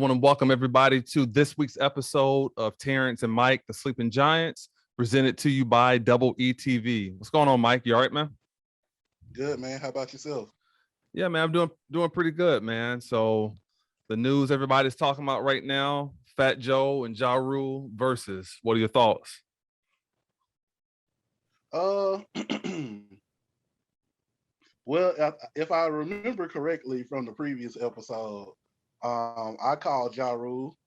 want to welcome everybody to this week's episode of Terrance and Mike, the Sleeping Giants, presented to you by Double ETV. What's going on, Mike? You all right, man? Good, man. How about yourself? Yeah, man, I'm doing pretty good, man. So the news everybody's talking about right now, Fat Joe and Ja Rule versus. What are your thoughts? Uh, well, if I remember correctly from the previous episode, I called Ja Rule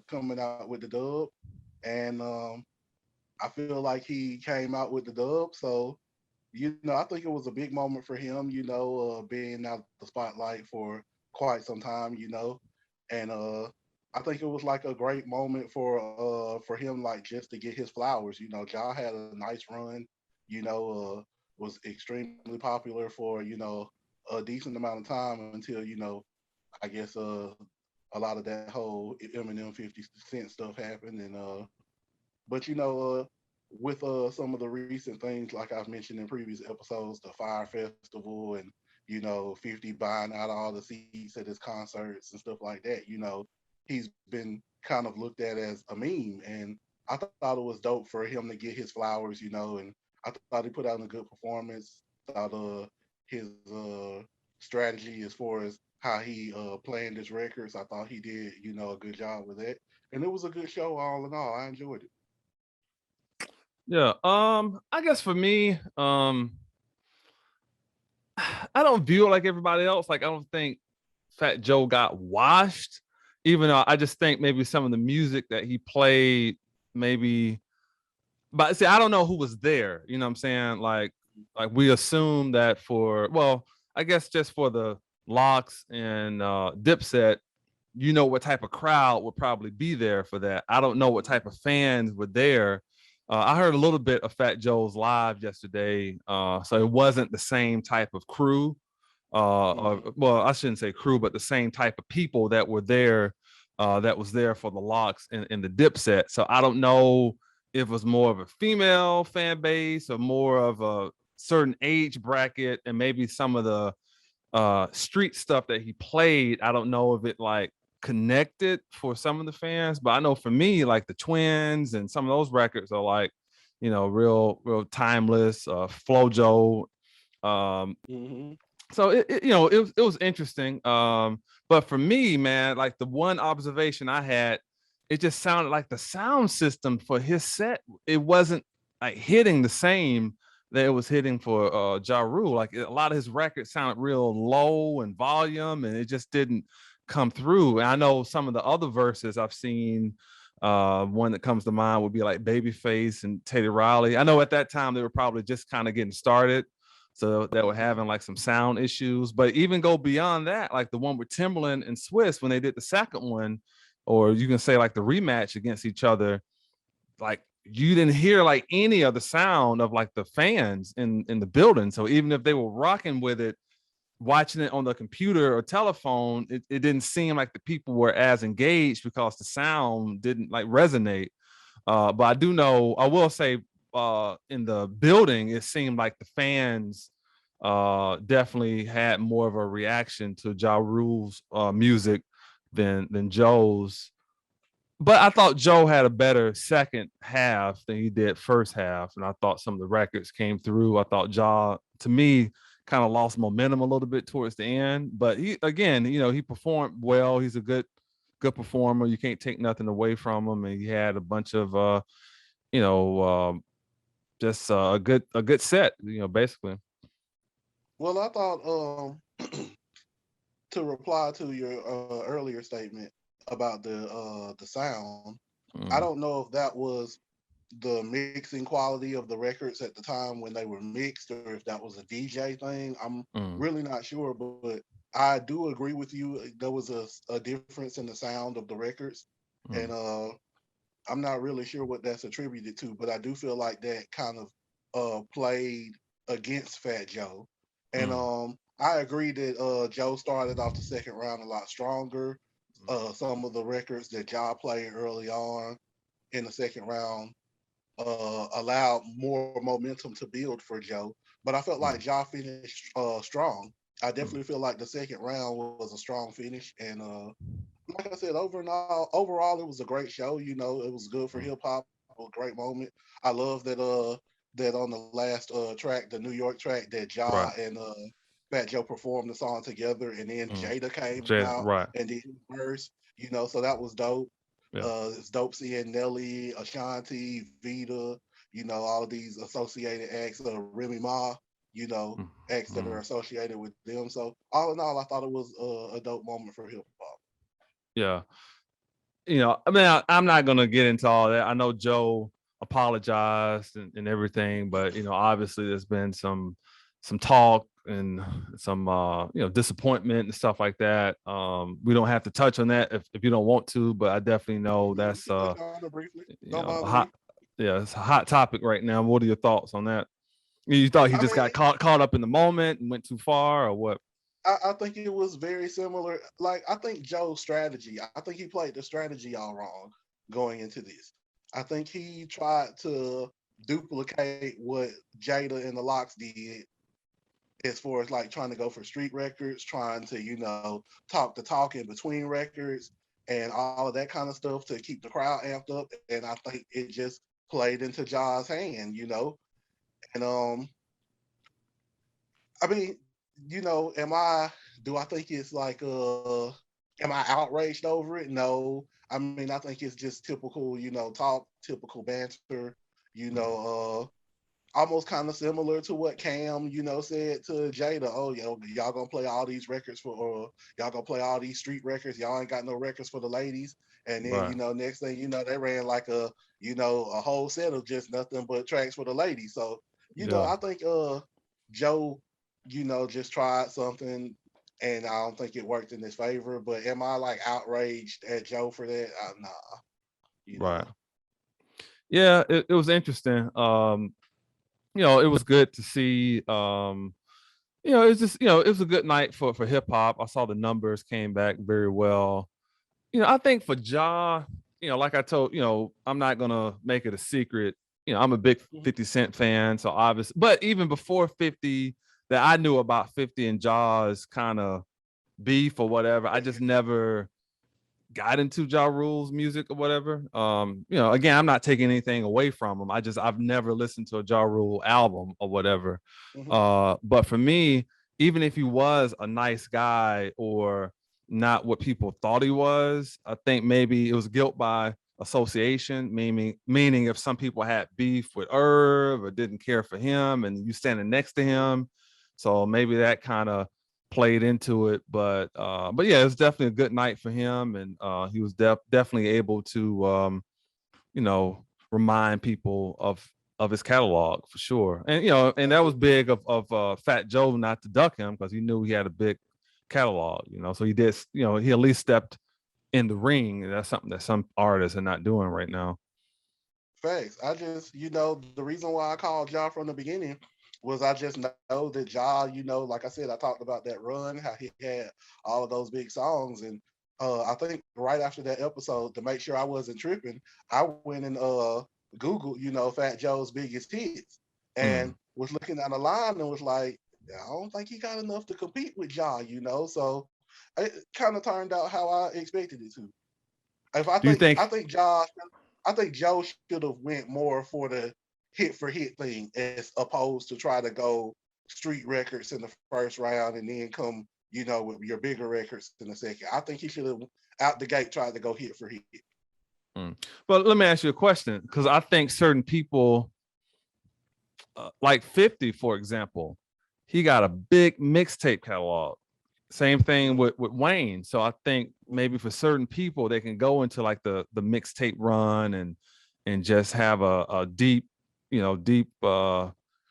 coming out with the dub, and I feel like he came out with the dub. So, I think it was a big moment for him. Being out the spotlight for quite some time. And I think it was like a great moment for him, like just to get his flowers. Ja had a nice run. Was extremely popular for a decent amount of time until I guess a lot of that whole Eminem 50 Cent stuff happened, and but with some of the recent things, like I've mentioned in previous episodes, the Fire Festival and 50 buying out all the seats at his concerts and stuff like that. He's been kind of looked at as a meme, and I thought it was dope for him to get his flowers. And I thought he put out a good performance. Thought his strategy as far as how he planned his records, I thought he did a good job with that, and it was a good show all in all. I enjoyed it. Yeah. I guess for me, I don't view it like everybody else. Like I don't think Fat Joe got washed, even though I just think maybe some of the music that he played, maybe. But see, I don't know who was there. You know what I'm saying? Like we assume that I guess just for the Locks and Dipset, what type of crowd would probably be there for that. I don't know what type of fans were there. I heard a little bit of Fat Joe's live yesterday, so it wasn't the same type of crew. Well, I shouldn't say crew, but the same type of people that were there, that was there for the Locks and the Dipset. So I don't know if it was more of a female fan base or more of a certain age bracket, and maybe some of the street stuff that he played. I don't know if it like connected for some of the fans, but I know for me, like the Twins and some of those records are like, real timeless. Flojo. Um, Mm-hmm. so it was interesting. But for me, man, like the one observation I had, it just sounded like the sound system for his set, it wasn't like hitting the same that it was hitting for Ja Rule. Like a lot of his records sounded real low in volume, and it just didn't come through. And I know some of the other verses I've seen. One that comes to mind would be like Babyface and Teddy Riley. I know at that time they were probably just kind of getting started, so they were having like some sound issues. But even go beyond that, like the one with Timberland and Swiss when they did the second one, or you can say like the rematch against each other, like you didn't hear like any of the sound of like the fans in the building. So even if they were rocking with it, watching it on the computer or telephone, it didn't seem like the people were as engaged because the sound didn't like resonate. But I will say, in the building, it seemed like the fans definitely had more of a reaction to Ja Rule's music than Joe's. But I thought Joe had a better second half than he did first half, and I thought some of the records came through. I thought Ja, to me, kind of lost momentum a little bit towards the end, but he again, he performed well. He's a good performer. You can't take nothing away from him, and he had a bunch of you know, just a good set, basically. Well, I thought to reply to your earlier statement about the sound, I Mm, don't know if that was the mixing quality of the records at the time when they were mixed, or if that was a DJ thing. I'm mm, really not sure, but I do agree with you. There was a difference in the sound of the records, and mm, I'm not really sure what that's attributed to, but I do feel like that kind of played against Fat Joe. And mm, I agree that Joe started off the second round a lot stronger. Some of the records that Ja played early on in the second round allowed more momentum to build for Joe. But I felt like mm, Ja finished strong. I definitely mm, feel like the second round was a strong finish, and like I said, overall, it was a great show. You know, it was good for hip hop. A great moment. I love that on the last track, the New York track, that Ja Right. and Fat Joe performed the song together, and then Mm. Jada came Jada, out right. and did his verse. You know, so that was dope. Yeah. It's dope seeing Nelly, Ashanti, Vita, you know, all of these associated acts, Remy Ma, you know, Mm. acts that are Mm. associated with them. So all in all, I thought it was a dope moment for hip hop. Yeah. I mean, I'm not gonna get into all that. I know Joe apologized and everything, but obviously there's been some talk and some disappointment and stuff like that. We don't have to touch on that if you don't want to, but I definitely know We that's can touch on it briefly. Don't a bother hot, me. yeah, it's a hot topic right now. What are your thoughts on that? You thought he I just got mean, caught up in the moment and went too far, or what? I think it was very similar. Like, I think Joe's strategy, I think he played the strategy all wrong going into this. I think he tried to duplicate what Jada and the Locks did as far as like trying to go for street records, trying to, talk the talk in between records and all of that kind of stuff to keep the crowd amped up. And I think it just played into Ja's hand, And I mean, do I think it's like am I outraged over it? No. I mean, I think it's just typical, talk, typical banter, you know, almost kind of similar to what Cam, said to Jada. Oh, y'all gonna play all these records y'all gonna play all these street records. Y'all ain't got no records for the ladies. And then, Right, next thing you know, they ran like a whole set of just nothing but tracks for the ladies. So, yeah. I think Joe, just tried something and I don't think it worked in his favor. But am I like outraged at Joe for that? Nah, you Right. know. Yeah, it was interesting. It was good to see. It's just it was a good night for hip hop. I saw the numbers came back very well. I think for Ja, like I told, I'm not gonna make it a secret. I'm a big Mhm. 50 Cent fan, so obviously, but even before 50, that I knew about 50 and Ja's kind of beef or whatever. I just never got into Ja Rule's music or whatever. Again, I'm not taking anything away from him. I've never listened to a Ja Rule album or whatever. Mhm. But for me, even if he was a nice guy or not what people thought he was, I think maybe it was guilt by association, meaning if some people had beef with Irv or didn't care for him and you standing next to him. So maybe that kind of played into it, but yeah, it's definitely a good night for him, and he was definitely able to you know remind people of his catalog for sure, and and that was Absolutely. big of Fat Joe not to duck him because he knew he had a big catalog, so he did, he at least stepped in the ring, and that's something that some artists are not doing right now. Facts. I just, the reason why I called Ja from the beginning was I just know that Ja, like I said, I talked about that run, how he had all of those big songs. And I think right after that episode, to make sure I wasn't tripping, I went and Googled, Fat Joe's biggest hits and Mm. was looking at the line and was like, I don't think he got enough to compete with Ja. So it kind of turned out how I expected it to. If I Do you think I think think Josh, I think Joe should have went more for the hit for hit thing as opposed to try to go street records in the first round and then come, with your bigger records in the second. I think he should have out the gate tried to go hit for hit. mm. But let me ask you a question, because I think certain people, like 50, for example, he got a big mixtape catalog. Same thing Mhm. with Wayne. So I think maybe for certain people, they can go into like the mixtape run and just have a deep, deep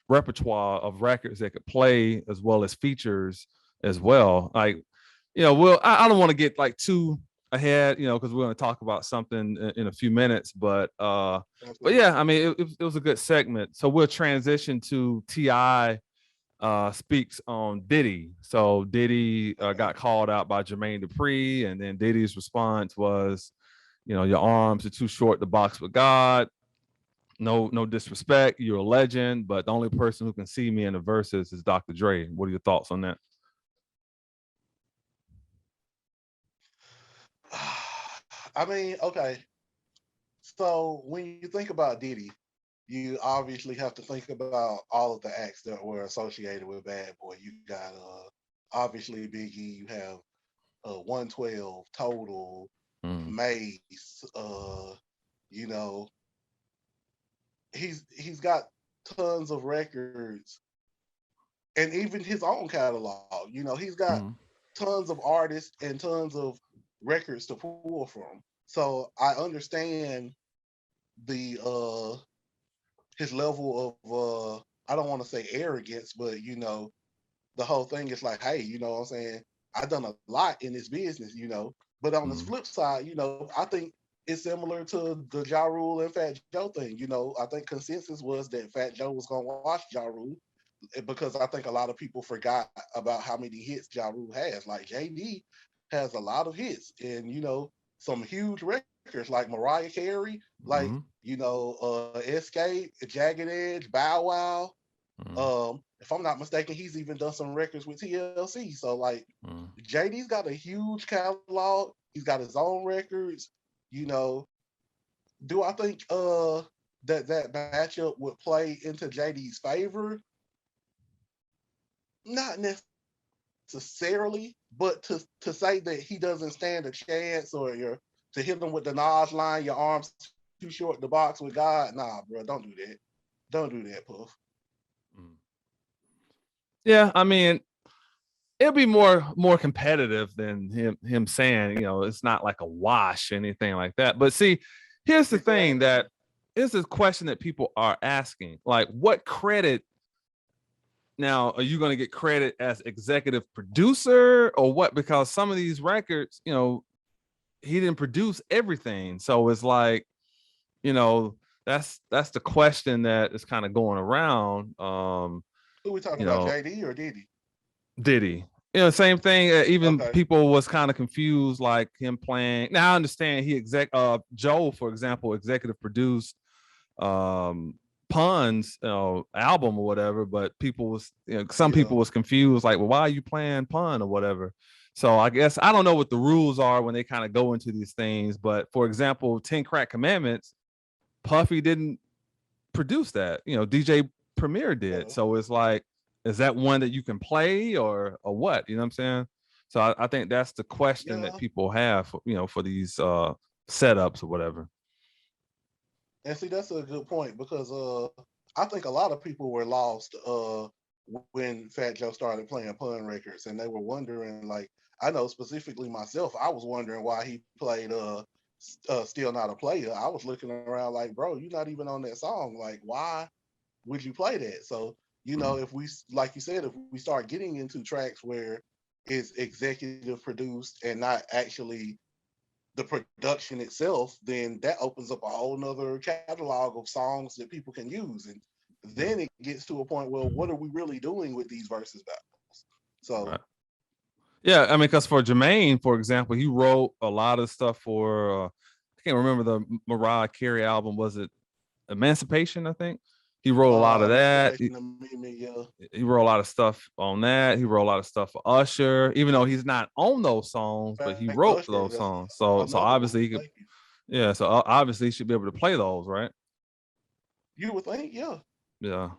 repertoire of records that could play as well as features as well. Like, I don't want to get like too ahead, because we're going to talk about something in a few minutes, but Absolutely. yeah, I mean, it was a good segment. So we'll transition to Ti speaks on Diddy. So Diddy Okay. got called out by Jermaine Dupri, and then Diddy's response was, your arms are too short to box with God. No disrespect, you're a legend, but the only person who can see me in the verses is Dr. Dre. What are your thoughts on that? I mean, okay. So when you think about Diddy, you obviously have to think about all of the acts that were associated with Bad Boy. You got obviously Biggie, you have 112, Total, Mm, Mace, you know, he's got tons of records and even his own catalog. You know, he's got mm, tons of artists and tons of records to pull from. So I understand the his level of I don't want to say arrogance, but you know, the whole thing is like, hey, you know what I'm saying? I've done a lot in this business, you know. But on the mm, flip side, you know, I think it's similar to the Ja Rule and Fat Joe thing. You know, I think consensus was that Fat Joe was gonna watch Ja Rule because I think a lot of people forgot about how many hits Ja Rule has. Like JD has a lot of hits and you know, some huge records like Mariah Carey, like, mm, you know, Escape, Jagged Edge, Bow Wow, mm, if I'm not mistaken, he's even done some records with TLC. So like mm. JD's got a huge catalog. He's got his own records. You know, do I think that matchup would play into JD's favor? Not necessarily, but to say that he doesn't stand a chance or you're to hit him with the Nas line, your arms too short to box with God, nah, bro, don't do that. Don't do that, Puff. Mm. Yeah, I mean, it'll be more competitive than him saying, you know, it's not like a wash or anything like that. But see, here's the thing Exactly. that is a question that people are asking. Like, what credit now are you going to get credit as executive producer or what? Because some of these records, you know, he didn't produce everything. So it's like, you know, that's the question that is kind of going around. Who we talking You about, know, JD or Diddy? Diddy. You know, same thing. Even Okay. people was kind of confused, like him playing. Now I understand he Joe, for example, executive produced Pun's album or whatever, but people was some Yeah. people was confused, like, well, why are you playing Pun or whatever? So I guess I don't know what the rules are when they kind of go into these things, but for example, 10 Crack Commandments, Puffy didn't produce that. You know, DJ Premier did. Yeah. So it's like, is that one that you can play or what? You know what I'm saying? So I think that's the question that Yeah. people have, for, you know, for these setups or whatever. And see, that's a good point because I think a lot of people were lost when Fat Joe started playing pun records, and they were wondering. Like, I know specifically myself, I was wondering why he played "Still Not a Player." I was looking around like, bro, you're not even on that song. Like, why would you play that? So, you know, Mm, if we, like you said, if we start getting into tracks where it's executive produced and not actually the production itself, then that opens up a whole nother catalog of songs that people can use. And yeah, then it gets to a point, well, what are we really doing with these verses battles? So right. Yeah, I mean, because for Jermaine, for example, he wrote a lot of stuff for I can't remember the Mariah Carey album. Was it Emancipation? I think he wrote a lot of that. Emancipation of Mimi, yeah. He wrote a lot of stuff on that. He wrote a lot of stuff for Usher, even though he's not on those songs, but he Fact, wrote Usher, those that's songs. So another one. obviously he could, Thank you. yeah. So obviously he should be able to play those, right? You would think, yeah. Yeah,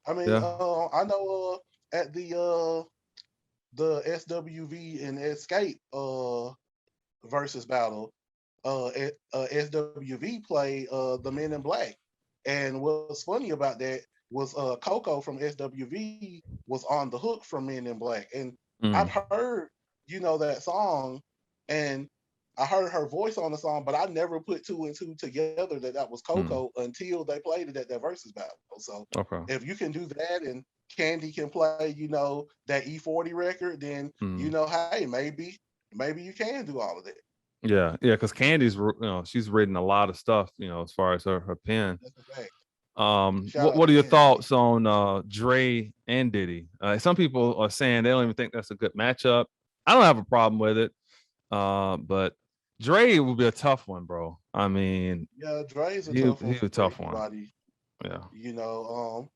I mean, yeah. I know at the SWV and Escape versus battle, SWV played the Men in Black. And what's funny about that was Coco from SWV was on the hook from Men in Black. And I'd Mm, heard, you know, that song and I heard her voice on the song, but I never put two and two together that that was mm, Coco until they played it at that versus battle. So okay. if you can do that and Candy can play, you know, that E40 record, then you Mm. know, hey, maybe you can do all of that. Yeah, yeah. Because Candy's, you know, she's written a lot of stuff, you know, as far as her pen. That's a fact. Shout What out to what are your Candy. thoughts on Dre and Diddy? Some people are saying they don't even think that's a good matchup. I don't have a problem with it. But Dre will be a tough one, bro. I mean, Yeah, Dre's a tough one he's a for tough one. everybody. Yeah, You know,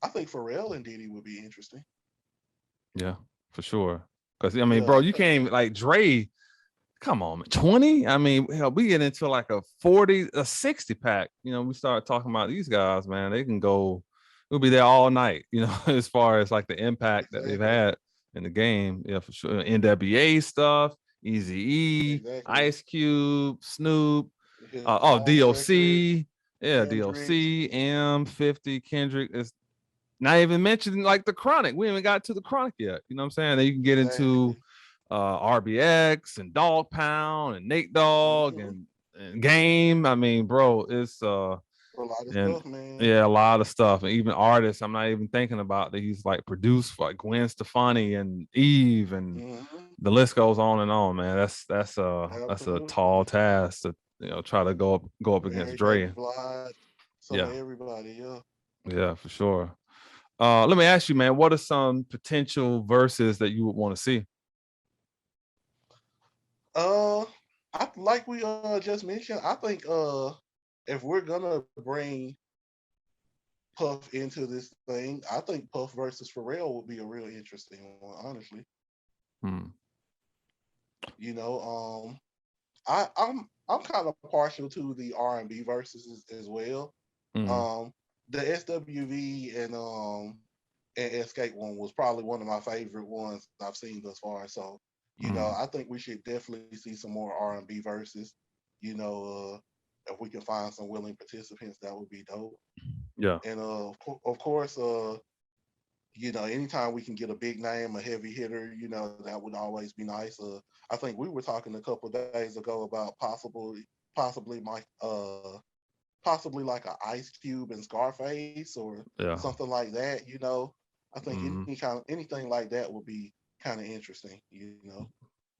I think Pharrell and Diddy would be interesting. yeah, for sure. Because I mean, bro, Yeah, you can't even like Dre. Come on, man. 20? I mean, hell, we get into like a 40, a 60 pack. We start talking about these guys, man. They can go, we'll be there all night, as far as like the impact that they've Exactly. had in the game. Yeah, for sure. NWA stuff, Easy E, Exactly. Ice Cube, Snoop, His own record, DOC. Yeah, Kendrick. DOC, M50, Kendrick. It's not even mentioning like the Chronic. We haven't got to the Chronic yet. You know what I'm saying? Then you can get into Exactly. RBX and Dog Pound and Nate Dogg Hmm. and Game. I mean, bro, it's A lot of and stuff, man. yeah, a lot of stuff. And even artists I'm not even thinking about that he's like produced for like Gwen Stefani and Eve, and Hmm. the list goes on and on, man. That's a tall Absolutely. task to try to go up against Mary J. Dre. Blige, some of Yeah, everybody. Yeah. yeah, for sure. Let me ask you, man, what are some potential verses that you would want to see? Uh, I like we just mentioned. I think if we're gonna bring Puff into this thing, I think Puff versus Pharrell would be a real interesting one, honestly. Hmm. You know, I'm kind of partial to the R&B verses as well. Hmm. Um, the SWV and Escape one was probably one of my favorite ones I've seen thus far. So, Hmm. I think we should definitely see some more R&B verses. You know, if we can find some willing participants, that would be dope. Yeah. And of course, anytime we can get a big name, a heavy hitter, that would always be nice. I think we were talking a couple of days ago about possibly possibly like a Ice Cube and Scarface or Yeah. something like that. I think Hmm. anything like that would be kind of interesting.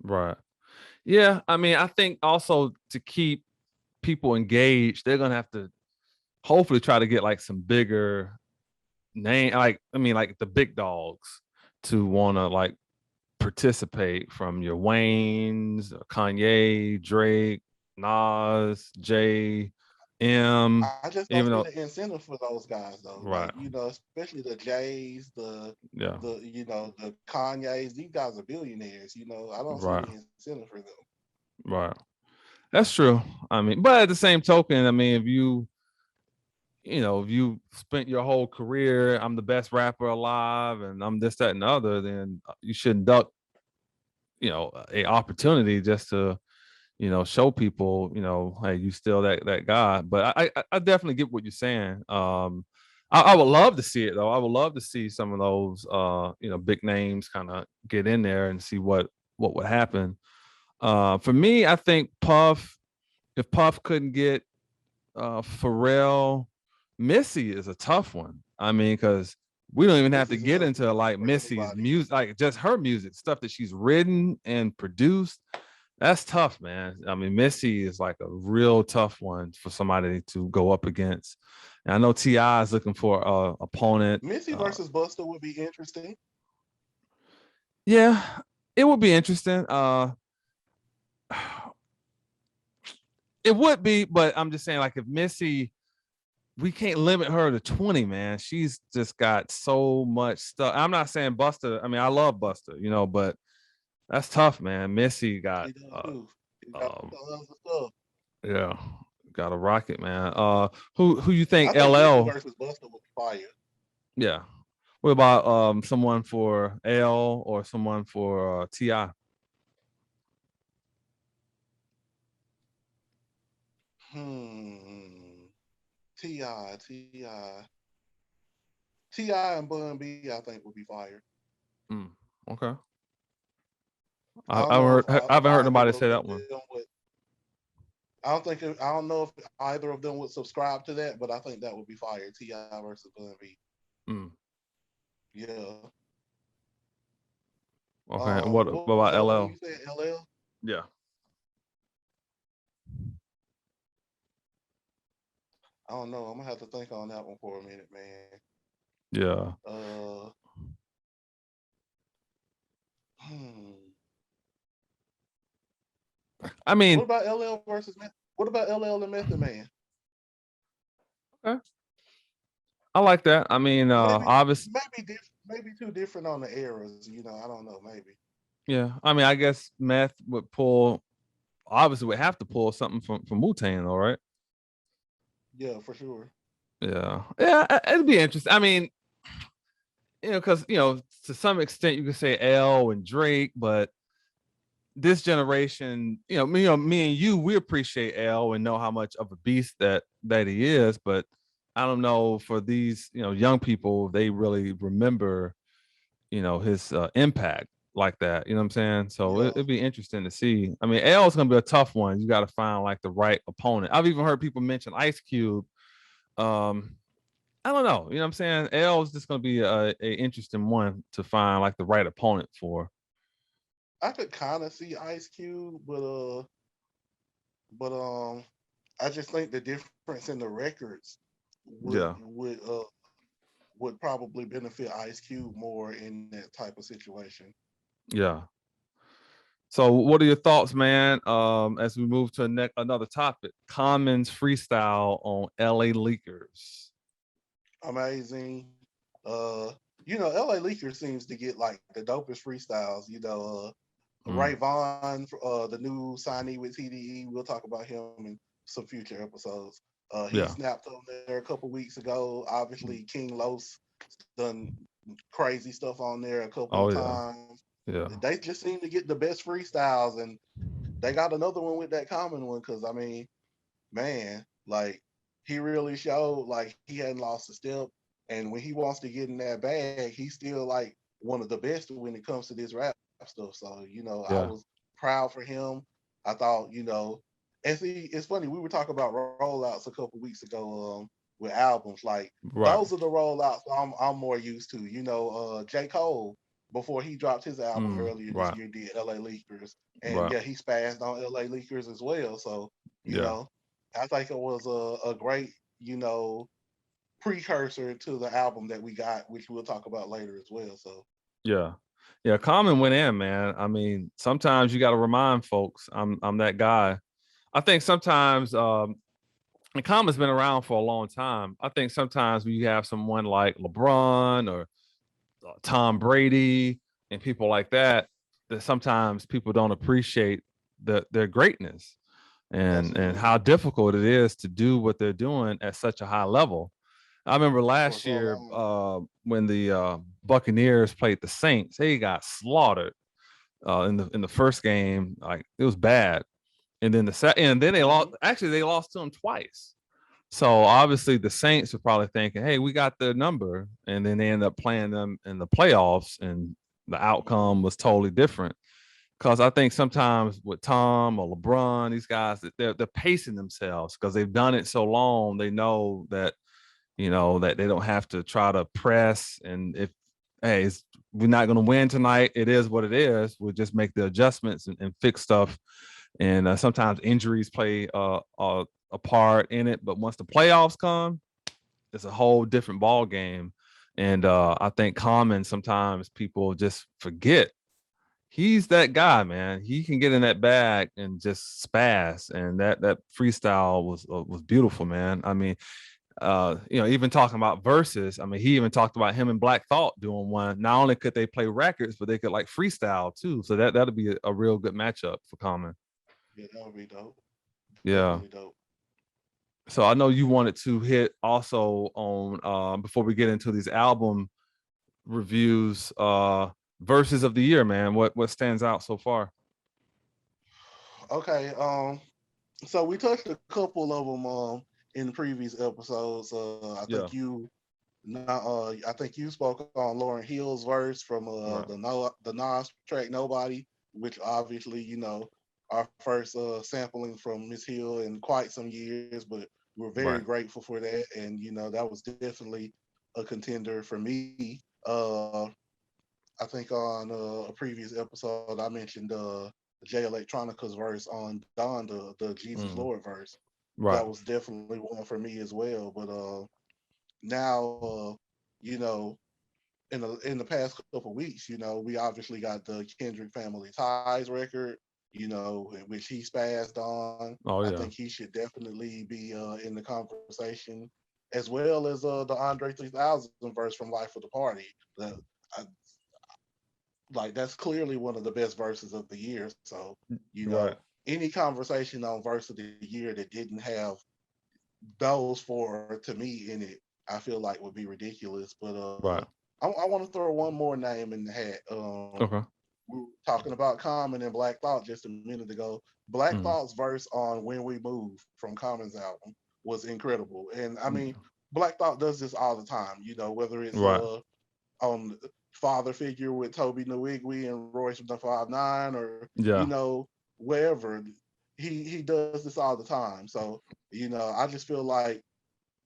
Right. Yeah. I mean, I think also to keep people engaged, they're gonna have to hopefully try to get like some bigger name, like I mean, like the big dogs to want to like participate, from your Waynes, Kanye, Drake, Nas, J, M. I just don't Even see though, the incentive for those guys though. Like right, especially the Jays, yeah, the Kanyes. These guys are billionaires. I don't see right, the incentive for them. right. That's true. I mean, but at the same token, I mean, if you spent your whole career, I'm the best rapper alive, and I'm this, that, and the other, then you shouldn't duck, a opportunity just to, show people, hey, you still that guy. But I definitely get what you're saying. I would love to see it though. I would love to see some of those, big names kind of get in there and see what would happen. For me, I think Puff. If Puff couldn't get Pharrell, Missy is a tough one. I mean, because we don't even have to Missy's a get tough into one like for Missy's anybody. music, like just her music stuff that she's written and produced. That's tough, man. I mean, Missy is like a real tough one for somebody to go up against. And I know Ti is looking for a opponent. Missy versus Buster would be interesting. Yeah, it would be interesting. It would be, but I'm just saying, like, if Missy, we can't limit her to 20, man. She's just got so much stuff. I'm not saying Buster. I mean, I love Buster, but that's tough, man. Missy got She does too. She got um tons of stuff. yeah, got a rocket, man. Who you think I think Missy LL? versus Buster would be fire. Yeah. What about someone for L or someone for TI? Ti, Ti and Bun B, I think would be fire. Mm, okay. I I don't haven't know heard I if haven't heard either nobody of say them that one. would. I don't know if either of them would subscribe to that, but I think that would be fire. Ti versus Bun B. Mm, Yeah. okay. And what What was about the other one you LL? said? LL. Yeah. I don't know. I'm gonna have to think on that one for a minute, man. Yeah. Uh, hmm. I What mean, about LL versus What about LL and Method Man? okay. I like that. I mean, Maybe obvious. maybe too different on the eras. I don't know. Maybe. Yeah. I mean, I guess Meth would pull. obviously would have to pull something from Wu-Tang, all right. Yeah, for sure. Yeah, it'd be interesting. I mean, because to some extent you could say L and Drake, but this generation, me and you, we appreciate L and know how much of a beast that he is, but I don't know for these young people, they really remember his impact like that. You know what I'm saying? So Yeah, it'd be interesting to see. I mean, L is gonna be a tough one. You got to find like the right opponent. I've even heard people mention Ice Cube. Um, I don't know. You know what I'm saying? L is just gonna be a interesting one to find like the right opponent for. I could kind of see Ice Cube, but I just think the difference in the records would Yeah, would uh would probably benefit Ice Cube more in that type of situation. yeah. So, what are your thoughts, man? As we move to another topic, Common's freestyle on LA Leakers. Amazing. LA Leaker seems to get like the dopest freestyles. Ray Mm, Vaughn, the new signee with TDE. We'll talk about him in some future episodes. He yeah. snapped on there a couple weeks ago. Obviously, King Los done crazy stuff on there a couple Oh of yeah, times. yeah, They just seem to get the best freestyles, and they got another one with that common one. Because I mean, man, like he really showed like he hadn't lost a step. And when he wants to get in that bag, he's still like one of the best when it comes to this rap stuff. So, I yeah. was proud for him. I thought, and see, it's funny, we were talking about rollouts a couple weeks ago with albums. Like Right. those are the rollouts I'm more used to. J. Cole, before he dropped his album earlier this Right. year, did LA Leakers. And Right. yeah, he spazzed on LA Leakers as well. So, you Yeah. know, I think it was a great, precursor to the album that we got, which we'll talk about later as well. So Yeah. Yeah. Common went in, man. I mean, sometimes you got to remind folks I'm that guy. I think sometimes and Common's been around for a long time. I think sometimes when you have someone like LeBron or Tom Brady and people like that sometimes people don't appreciate their greatness and absolutely, how difficult it is to do what they're doing at such a high level. I remember for last so year long. when the Buccaneers played the Saints, they got slaughtered in the first game. Like it was bad, and then and then they lost. Mm-hmm. Actually, they lost to them twice. So obviously the Saints were probably thinking, "Hey, we got their number," and then they end up playing them in the playoffs, and the outcome was totally different. Because I think sometimes with Tom or LeBron, these guys they're pacing themselves because they've done it so long. They know that that they don't have to try to press. And if hey, we're not going to win tonight, it is what it is. We'll just make the adjustments and fix stuff. And sometimes injuries play a part in it. But once the playoffs come, it's a whole different ball game. And I think Common sometimes people just forget he's that guy, man. He can get in that bag and just spaz, and that freestyle was beautiful, man. I mean, even talking about verses. I mean, he even talked about him and Black Thought doing one. Not only could they play records, but they could like freestyle too. So that'd be a real good matchup for Common. Yeah, that would be dope. Yeah. Definitely dope. So I know you wanted to hit also on before we get into these album reviews, verses of the year, man. What stands out so far? Okay. So we touched a couple of them in previous episodes. Yeah. I think you spoke on Lauren Hill's verse from Right. the Nas track Nobody, which obviously our first sampling from Miss Hill in quite some years, but we're very Right. grateful for that, and that was definitely a contender for me. I think on a previous episode I mentioned Jay Electronica's verse on Don, the Jesus Mm, Lord verse. right. That was definitely one for me as well. But now, you know, in the past couple of weeks, we obviously got the Kendrick Family Ties record, in which he spazzed on. Oh I yeah. think he should definitely be in the conversation, as well as the Andre 3000 verse from Life of the Party. I, like that's clearly one of the best verses of the year. So, you Right. know, any conversation on verse of the year that didn't have those four to me in it, I feel like would be ridiculous. But Right. I want to throw one more name in the hat. Okay. We were talking about Common and Black Thought just a minute ago. Black Mm. Thought's verse on "When We Move" from Common's album was incredible, and I Mm. mean, Black Thought does this all the time. You know, whether it's Right. on Father Figure with Toby Nwigwe and Royce from the 5'9", or Yeah. wherever he does this all the time. So I just feel like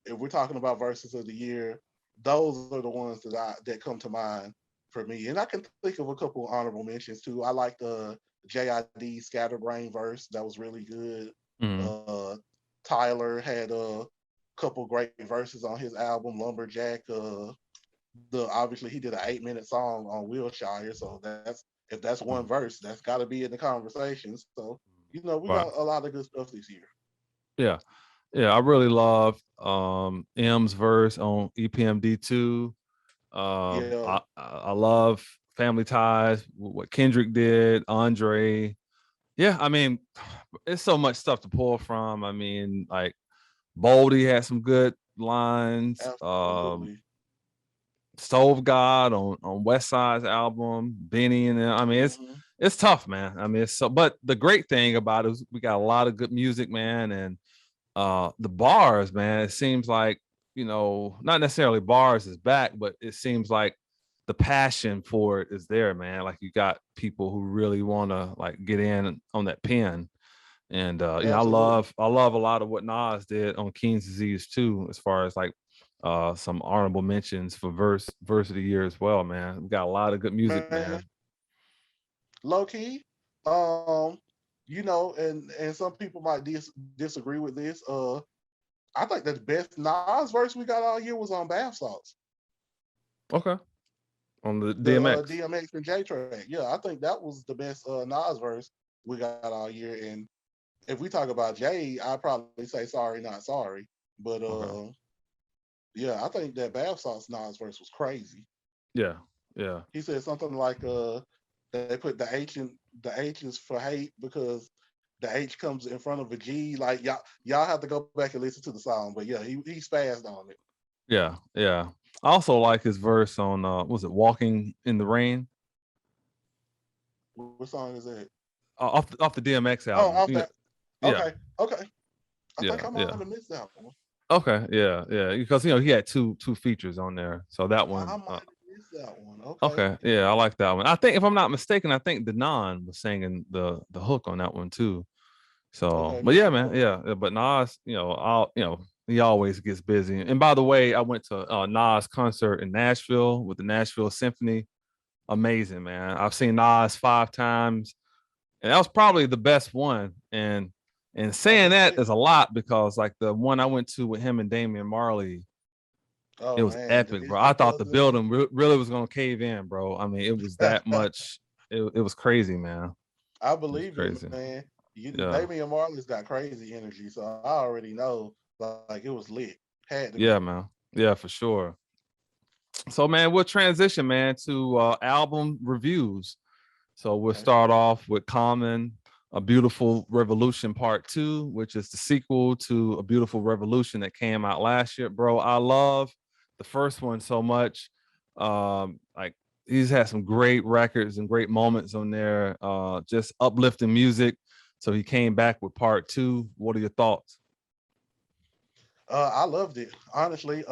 if we're talking about verses of the year, those are the ones that come to mind for me. And I can think of a couple honorable mentions too. I like the JID Scatterbrain verse. That was really good. Mm. Uh Tyler had a couple great verses on his album Lumberjack. The obviously he did an 8-minute song on Wilshire, so if that's one Mm. verse, that's got to be in the conversation. So we Right. got a lot of good stuff this year. Yeah. Yeah. I really love M's verse on EPMD2. Yeah, I love Family Ties, what Kendrick did, Andre. Yeah, I mean, it's so much stuff to pull from. I mean, like Boldy had some good lines. absolutely. Stove God on West Side's album, Benny and them. I mean, Hmm. it's tough, man. I mean, it's so. But the great thing about it is we got a lot of good music, man, and the bars, man. It seems like not necessarily bars is back, but it seems like the passion for it is there, man. Like you got people who really want to like get in on that pen. And Absolutely. I love a lot of what Nas did on King's Disease too, as far as like some honorable mentions for verse of the year as well, man. We got a lot of good music, Man, man. low key, um, and some people might disagree with this. I think the best Nas verse we got all year was on Bath Salts, Okay. On the the DMX. DMX and J track. Yeah, I think that was the best Nas verse we got all year. And if we talk about Jay, I'd probably say sorry, not sorry. But Okay. yeah, I think that Bath Salts Nas verse was crazy. Yeah. Yeah. He said something like they put the H is for hate because the H comes in front of a G. Like y'all have to go back and listen to the song. But yeah, he spazzed on it. Yeah. Yeah. I also like his verse on was it Walking in the Rain? What song is that? Off the DMX Oh, album. off that. Yeah. Okay, okay. I think Yeah. I might Yeah. have missed that one. Okay. Yeah. Yeah. Because he had two features on there. So that I one might have missed that one. Okay. okay. Yeah, I like that one. I think if I'm not mistaken, I think Denon was singing the hook on that one too. So, Okay, but yeah, maybe man, so. yeah. But Nas, he always gets busy. And by the way, I went to Nas concert in Nashville with the Nashville Symphony. Amazing, man. I've seen Nas 5 times, and that was probably the best one. And I saying that bet. is a lot because like the one I went to with him and Damian Marley, it Oh was man, the epic, bro. Disney I thought the Cousins. building really was gonna cave in, bro. I mean, it was that much. It was crazy, man. I It was believe it, crazy. man. Yeah, Damian Marley's got crazy energy, so I already know like it was lit. Had to be. yeah, man. Yeah, for sure. So, man, we'll transition, man, to album reviews. So we'll Okay. start off with Common, A Beautiful Revolution Part 2, which is the sequel to A Beautiful Revolution that came out last year. Bro, I love the first one so much. Like he's had some great records and great moments on there, just uplifting music. So he came back with part 2. What are your thoughts? I loved it. Honestly,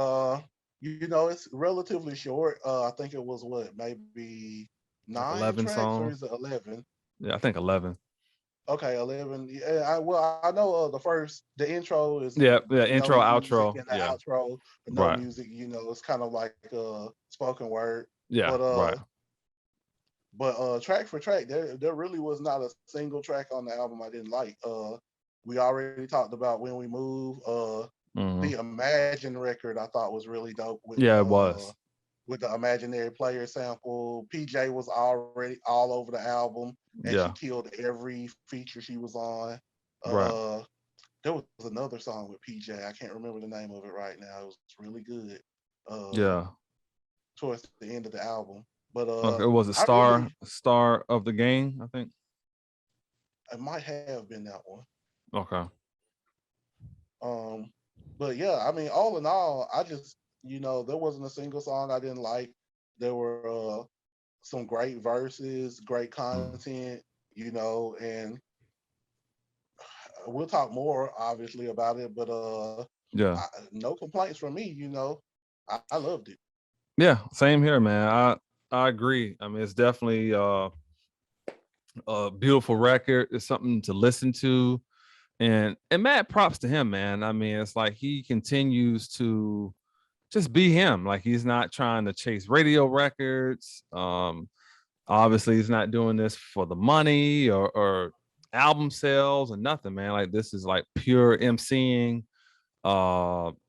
it's relatively short. I think it was what, maybe Like nine 11 tracks or songs? is it 11? Yeah, I think 11. Okay, 11. Yeah, I know the intro is Yeah, yeah, no intro, music and outro. the Yeah, outro no right. music. It's kind of like spoken word. Yeah, But right. track for track, there really was not a single track on the album I didn't like. We already talked about When We Move. The Hmm. Imagine record I thought was really dope Yeah, it was. with the imaginary player sample. PJ was already all over the album, and she Yeah, killed every feature she was on. right. There was another song with PJ. I can't remember the name of it right now. It was really good. Yeah. Towards the end of the album, but Okay, it was a I really star of the game, I think. It might have been that one. Okay. Um, but yeah, I mean, all in all, I just, there wasn't a single song I didn't like. There were some great verses, great Mm. content, and we'll talk more obviously about it. But Yeah. no complaints from me. I loved it. Yeah. Same here, man. I agree. I mean, it's definitely a beautiful record. It's something to listen to. And mad props to him, man. I mean, it's like he continues to just be him. Like he's not trying to chase radio records. Obviously he's not doing this for the money or album sales or nothing, man. Like this is like pure MCing,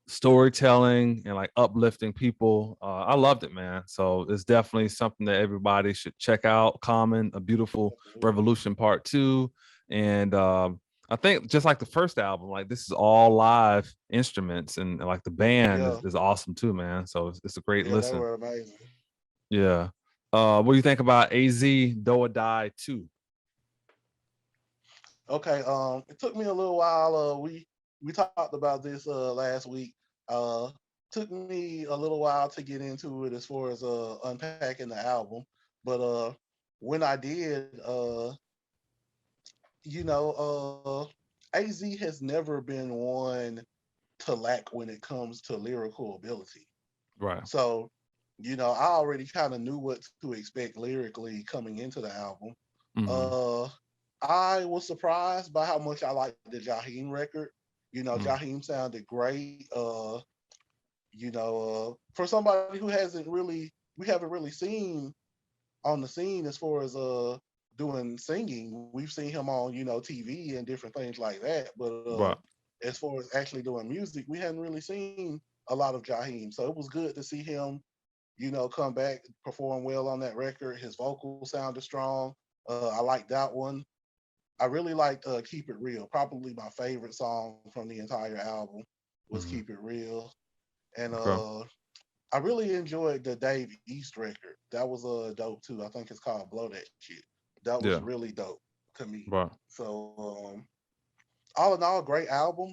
storytelling and like uplifting people. I loved it, man. So it's definitely something that everybody should check out. Common, a beautiful Absolutely. revolution part two. And I think just like the first album, like this is all live instruments and like the band Yeah, is awesome too, man. So it's a great yeah, they listen. were amazing. Yeah. What do you think about AZ Do or Die 2? Okay, it took me a little while. We talked about this last week. Uh, Took me a little while to get into it as far as unpacking the album, but when I did, AZ has never been one to lack when it comes to lyrical ability. Right. So, I already kind of knew what to expect lyrically coming into the album. Mm-hmm. Uh, I was surprised by how much I liked the Jaheim record. Mm. Jaheim sounded great. For somebody who we haven't really seen on the scene as far as doing singing. We've seen him on TV and different things like that, but Right. as far as actually doing music, we hadn't really seen a lot of Jaheim. So it was good to see him come back, perform well on that record. His vocals sounded strong. I liked that one. I really liked "Keep It Real." Probably my favorite song from the entire album was Mm-hmm. "Keep It Real," and Okay. I really enjoyed the Dave East record. That was dope too. I think it's called "Blow That Shit." That was Yeah. really dope to me. Right. So all in all, great album.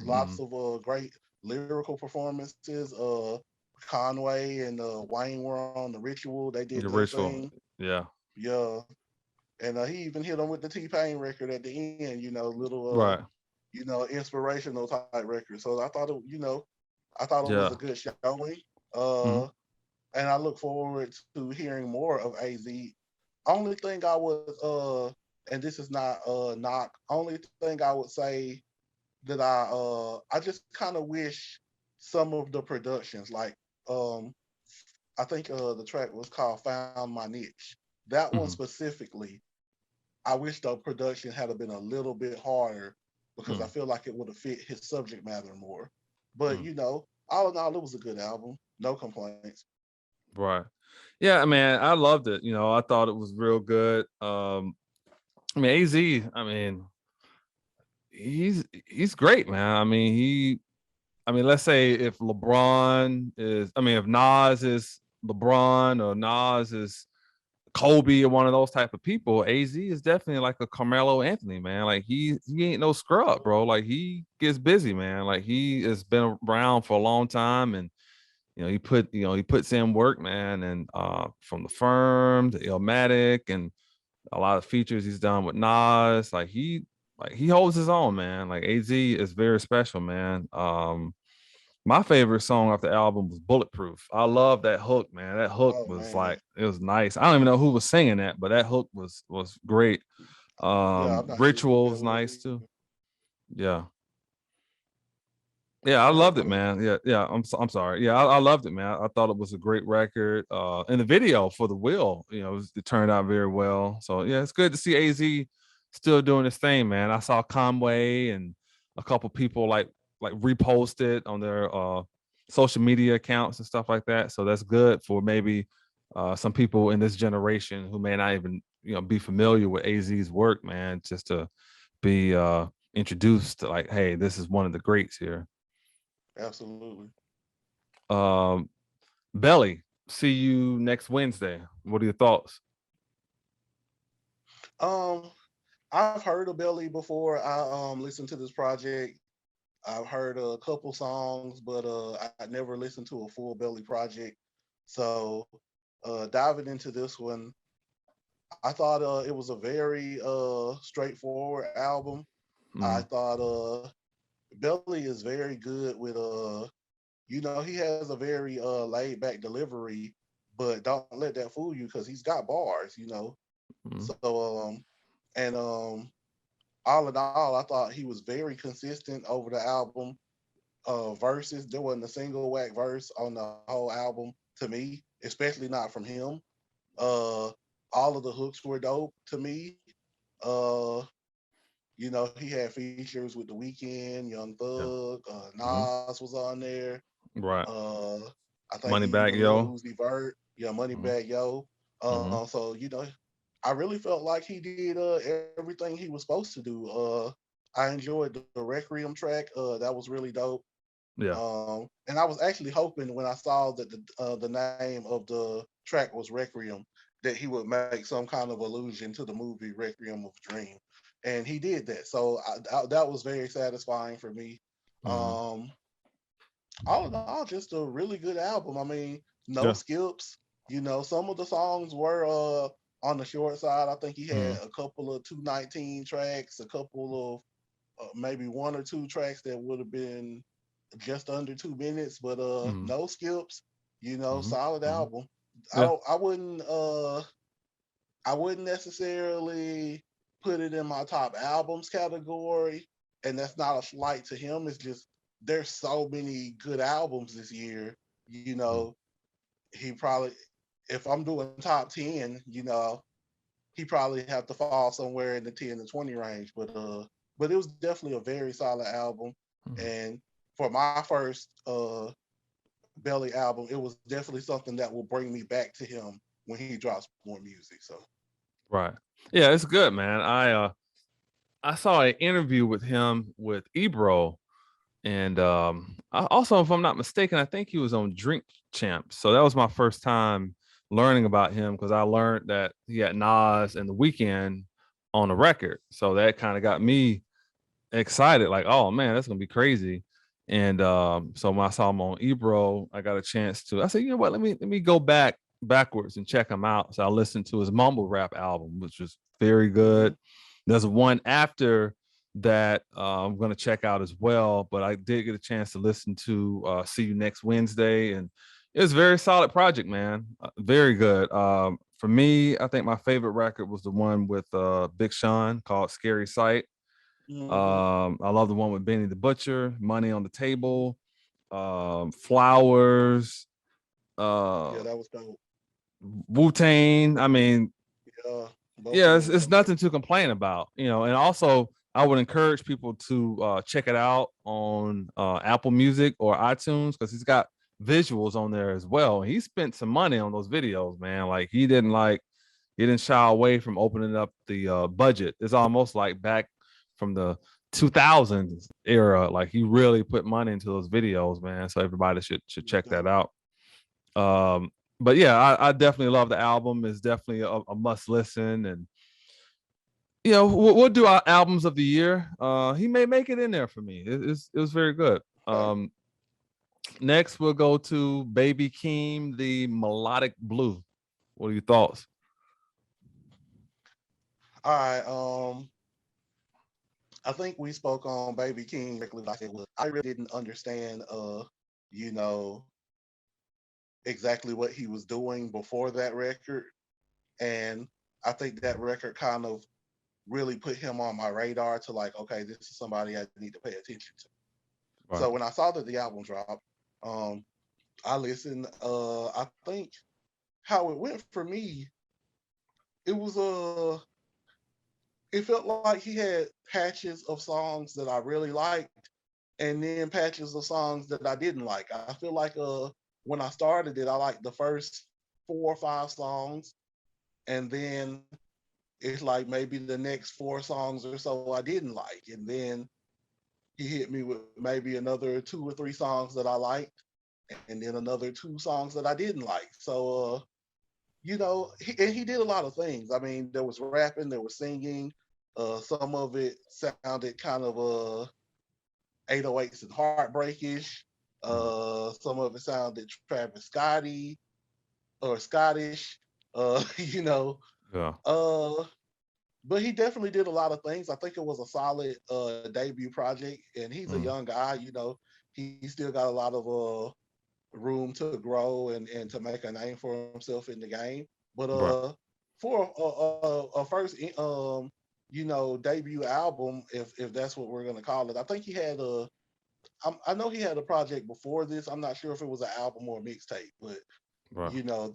Lots Mm-hmm. of great lyrical performances. Conway and Wayne were on the Ritual. They did The their thing. ritual. Yeah. Yeah, and he even hit them with the T Pain record at the end. Little Right. inspirational type record. So I thought it was a Yeah. good showing. Uh, Mm-hmm. and I look forward to hearing more of AZ. Only thing I would and this is not knock. Only thing I would say that I just kind of wish some of the productions like um I think the track was called "Found My Niche." That one Mm-hmm. specifically, I wish the production had been a little bit harder because I Mm. feel like it would have fit his subject matter more. But Mm. all in all, it was a good album. No complaints. Right. Yeah, man, I loved it. I thought it was real good. I mean, AZ, I mean, he's great, man. I mean, let's say if if Nas is LeBron or Nas is Kobe or one of those type of people, AZ is definitely like a Carmelo Anthony, man. Like he ain't no scrub, bro. Like he gets busy, man. Like he has been around for a long time, and he puts in work, man. And from the firm to Illmatic and a lot of features he's done with Nas, like he holds his own, man. Like AZ is very special, man. My favorite song off the album was Bulletproof. I love that hook, man. That hook Oh was man, like it was nice. I don't even know who was singing that, but that hook was great. yeah, I'm not too Ritual familiar was with it nice either. too. Yeah. Yeah, I loved it, Definitely. man. Yeah, yeah. I'm sorry. Yeah, I loved it, man. I thought it was a great record. And the video for the will, it turned out very well. So yeah, it's good to see AZ still doing his thing, man. I saw Conway and a couple people like repost it on their social media accounts and stuff like that. So that's good for maybe some people in this generation who may not even be familiar with AZ's work, man. Just to be introduced to like, hey, this is one of the greats here. Absolutely. Um, Belly, see you next Wednesday. What are your thoughts? Um, I've heard of Belly before. I listened to this project. I've heard a couple songs, but I never listened to a full Belly project. So diving into this one, I thought it was a very straightforward album. I Mm, thought Belly is very good with he has a very laid back delivery, but don't let that fool you because he's got bars. mm, So and all in all, I thought he was very consistent over the album. Verses, there wasn't a single whack verse on the whole album to me, especially not from him. Uh, all of the hooks were dope to me. Uh, he had features with The Weeknd, Young yeah. Thug, Hmm. Nas was on there. Right. Uh, I think Money even back, Lil yo. Uzi Vert, yeah, Hmm. Moneybag Yo. Hmm. So I really felt like he did everything he was supposed to do. I enjoyed the Requiem track. That was really dope. Yeah. And I was actually hoping when I saw that the name of the track was Requiem that he would make some kind of allusion to the movie Requiem of a Dream, and he did that. So that was very satisfying for me. Hmm. Um, all in all, just a really good album. I mean, no Yeah. skips. Some of the songs were on the short side. I think he Hmm. had a couple of 219 tracks, a couple of maybe one or two tracks that would have been just under 2 minutes, but Hmm. no skips. Hmm. Solid Hmm. album. I Yeah. don't. I wouldn't necessarily put it in my top albums category, and that's not a slight to him. It's just there's so many good albums this year. You Mm. know, he probably if I'm doing top 10, he probably have to fall somewhere in the 10 to 20 range. But it was definitely a very solid album. Mhm. And for my first Belly album, it was definitely something that will bring me back to him when he drops more music. So Right. Yeah, it's good, man. I saw an interview with him with Ebro, and also, if I'm not mistaken, I think he was on Drink Champs. So that was my first time learning about him because I learned that he had Nas and The Weeknd on the record. So that kind of got me excited, like, oh man, that's gonna be crazy. And so when I saw him on Ebro, I got a chance to. I said, you know what? Let me go backwards and check him out. So I listened to his mumble rap album, which was very mm-hmm. good. There's one after that I'm gonna check out as well, but I did get a chance to listen to See You Next Wednesday, and it was a very solid project, man. Very good. For me, I think my favorite record was the one with Big Sean called Scary Sight. Mm-hmm. I love the one with Benny the Butcher, Money on the Table, Flowers, Yeah, uh, that was dope. Wu Tang. I mean, Yeah, both of yeah, them it's was dope. nothing to complain about, And also, I would encourage people to check it out on Apple Music or iTunes because he's got visuals on there as well. He spent some money on those videos, man. Like he didn't shy away from opening up the budget. It's almost like back from the 2000s era. Like he really put money into those videos, man. So everybody should It was check that dope. out. Um, but yeah, I definitely love the album. It's definitely a must listen, and we'll do our albums of the year. He may make it in there for me. It was very good. Okay. Next we'll go to Baby Keem, the Melodic Blue. What are your thoughts? All right. I think we spoke on Baby King directly. What I said was I really didn't understand you know, exactly what he was doing before that record. And I think that record kind of really put him on my radar to like, okay, this is somebody I need to pay attention to. So Right. when I saw that the album dropped, um, I listened. I think how it went for me, it was it felt like he had patches of songs that I really liked, and then patches of songs that I didn't like. I feel like when I started it, I liked the first 4 or 5 songs, and then it's like maybe the next 4 songs or so I didn't like, and then he hit me with maybe another 2 or 3 songs that I liked, and then another 2 songs that I didn't like. So and he did a lot of things. I mean, there was rapping, there was singing, Some of it sounded kind of 808s and heartbreakish. Some of it sounded Travis Scotty or Scottish. You know, Yeah. uh, but he definitely did a lot of things. I think it was a solid debut project, and he's a Mm. young guy. You know, he still got a lot of room to grow and to make a name for himself in the game. But Right. for a first you know debut album, if that's what we're gonna call it, I think he had I know he had a project before this. I'm not sure if it was an album or a mixtape, but Right. you know,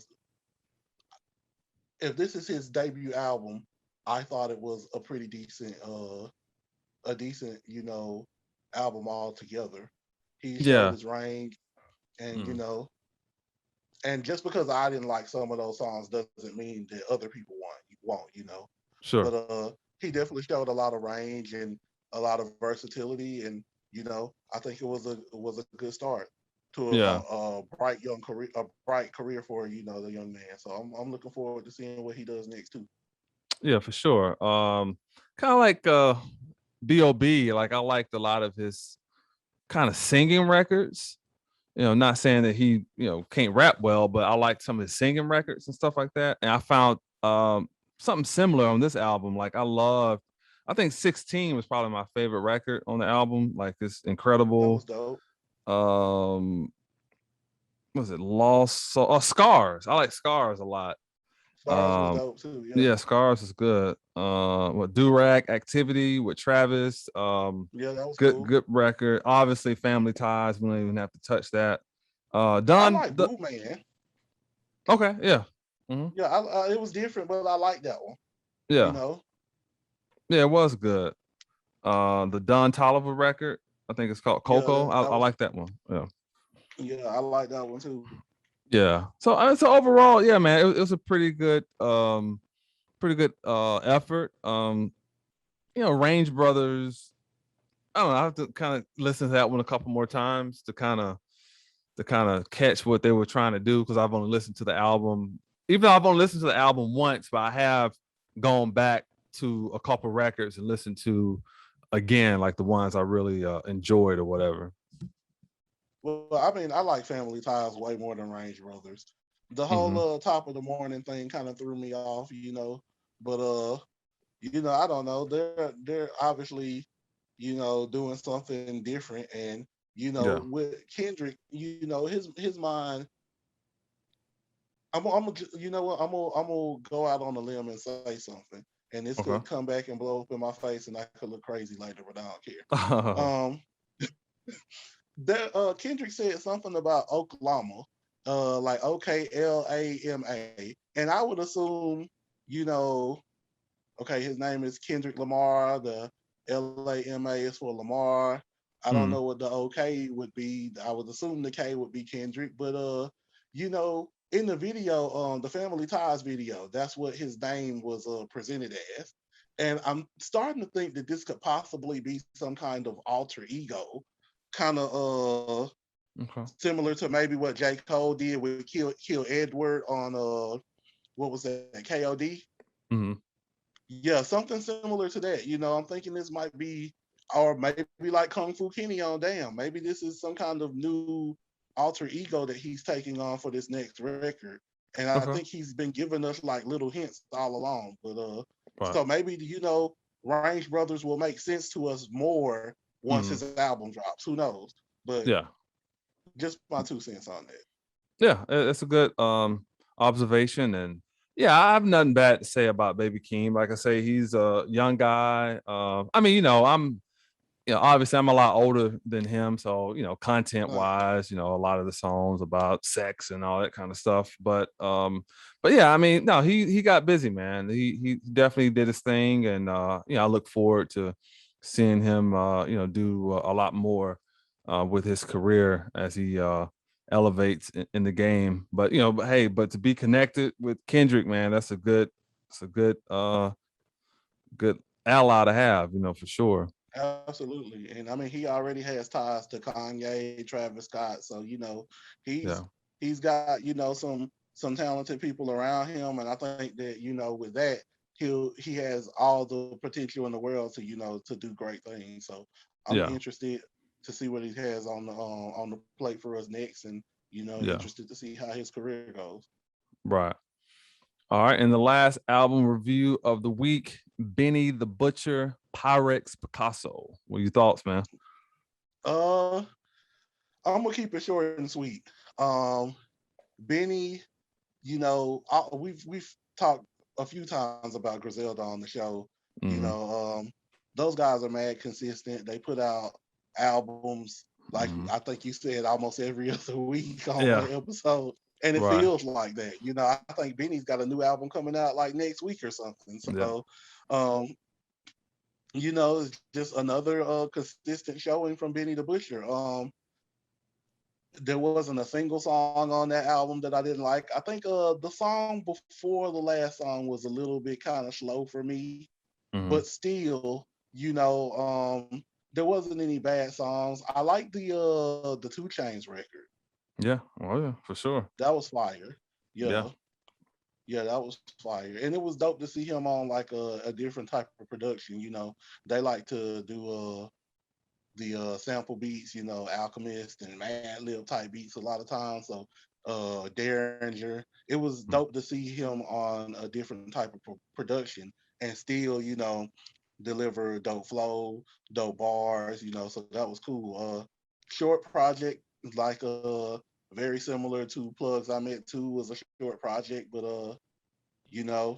if this is his debut album, I thought it was a pretty decent, a decent, you know, album altogether. He showed Yeah. his range, and you Mm. know, and just because I didn't like some of those songs doesn't mean that other people won't, you know. But Sure. he definitely showed a lot of range and a lot of versatility, and you know, I think it was a good start to Yeah. a bright young career, a bright career for you know the young man. So I'm looking forward to seeing what he does next too. Yeah, for sure. Kind of like B.O.B. Like I liked a lot of his kind of singing records. Not saying that he, can't rap well, but I like some of his singing records and stuff like that. And I found something similar on this album. Like I think 16 was probably my favorite record on the album. Like it's That was incredible. dope. Um, what was it Lost Soul? Oh, Scars. I like Scars a lot. Stars was Um, dope too. Yeah, yeah, Scars is good. What Durag Activity with Travis. yeah, that was Good cool. good record. Obviously, Family Ties. We don't even have to touch that. I Done. like Blue Man. Okay, yeah. Hmm. Yeah, it was different, but I like that one. You Yeah, know. yeah, it was good. The Don Tolliver record. I think it's called Yeah, Coco. that I was. like that one. Yeah. Yeah, I like that one too. Yeah. So overall, yeah, man, it was a pretty good effort. Range Brothers. I don't know. I have to kind of listen to that one a couple more times to kind of catch what they were trying to do because I've only listened to the album. Even though I've only listened to the album once, but I have gone back to a couple records and listened to again like the ones I really enjoyed or whatever. Well, I mean, I like Family Ties way more than Range Brothers. The whole Hmm. top of the morning thing kind of threw me off, you know. But you know, I don't know. They're obviously, you know, doing something different, and you know, Yeah. with Kendrick, you know, his mind. You know what? I'm gonna go out on a limb and say something, and this could Okay. come back and blow up in my face, and I could look crazy later, but I don't care. Oh, Um, Kendrick said something about Oklahoma, like OKLAMA, and I would assume, you know, okay, his name is Kendrick Lamar. The LAMA is for Lamar. I don't know mm, what the OK would be. I would assume the K would be Kendrick, but you know, in the video, the Family Ties video, that's what his name was presented as. And I'm starting to think that this could possibly be some kind of alter ego, kind of okay. similar to maybe what J. Cole did with Kill Edward on what was that, KOD? Hmm. Yeah, something similar to that. You know, I'm thinking this might be, or maybe like Kung Fu Kenny on Damn. Maybe this is some kind of new alter ego that he's taking on for this next record. And I Okay. think he's been giving us like little hints all along. But Right. so maybe you know, Range Brothers will make sense to us more once his Mm, album drops. Who knows? But yeah. just my 2 cents on that. Yeah. It's a good observation, and yeah, I have nothing bad to say about Baby Keem. Like I say, he's a young guy. I mean, obviously I'm a lot older than him, so content wise, a lot of the songs about sex and all that kind of stuff. But yeah, I mean, no, he got busy, man. He definitely did his thing, and I look forward to seeing him, do a lot more with his career as he elevates in the game. But hey, but to be connected with Kendrick, man, it's a good ally to have, for sure. Absolutely. And I mean, he already has ties to Kanye, Travis Scott. So, you know, he's Yeah. he's got, you know, some talented people around him. And I think that, you know, with that, he has all the potential in the world to to do great things. So I'm Yeah, interested to see what he has on the plate for us next, and yeah, interested to see how his career goes. right. All right, and the last album review of the week, Benny the Butcher, Pyrex Picasso. What are your thoughts, man? Uh, I'm gonna keep it short and sweet. Benny, we've talked a few times about Griselda on the show. Mm-hmm. Those guys are mad consistent. They put out albums like Mm-hmm. I think you said almost every other week on one Yeah, episode, and it right. feels like that. I think Benny's got a new album coming out like next week or something. Yeah, So, um, it's just another consistent showing from Benny the Butcher. There wasn't a single song on that album that I didn't like. I think the song before the last song was a little bit kind of slow for me, mm-hmm. but still, there wasn't any bad songs. I like the 2 Chainz record. Yeah. Oh yeah, for sure. That was fire. Yeah. Yeah. Yeah, that was fire. And it was dope to see him on like a different type of production. They like to do the sample beats, Alchemist and Mad Lib type beats a lot of times. So Derringer, it was dope to see him on a different type of production and still, deliver dope flow, dope bars, so that was cool. Short project, like very similar to Plugs I Met Two was a short project, but you know,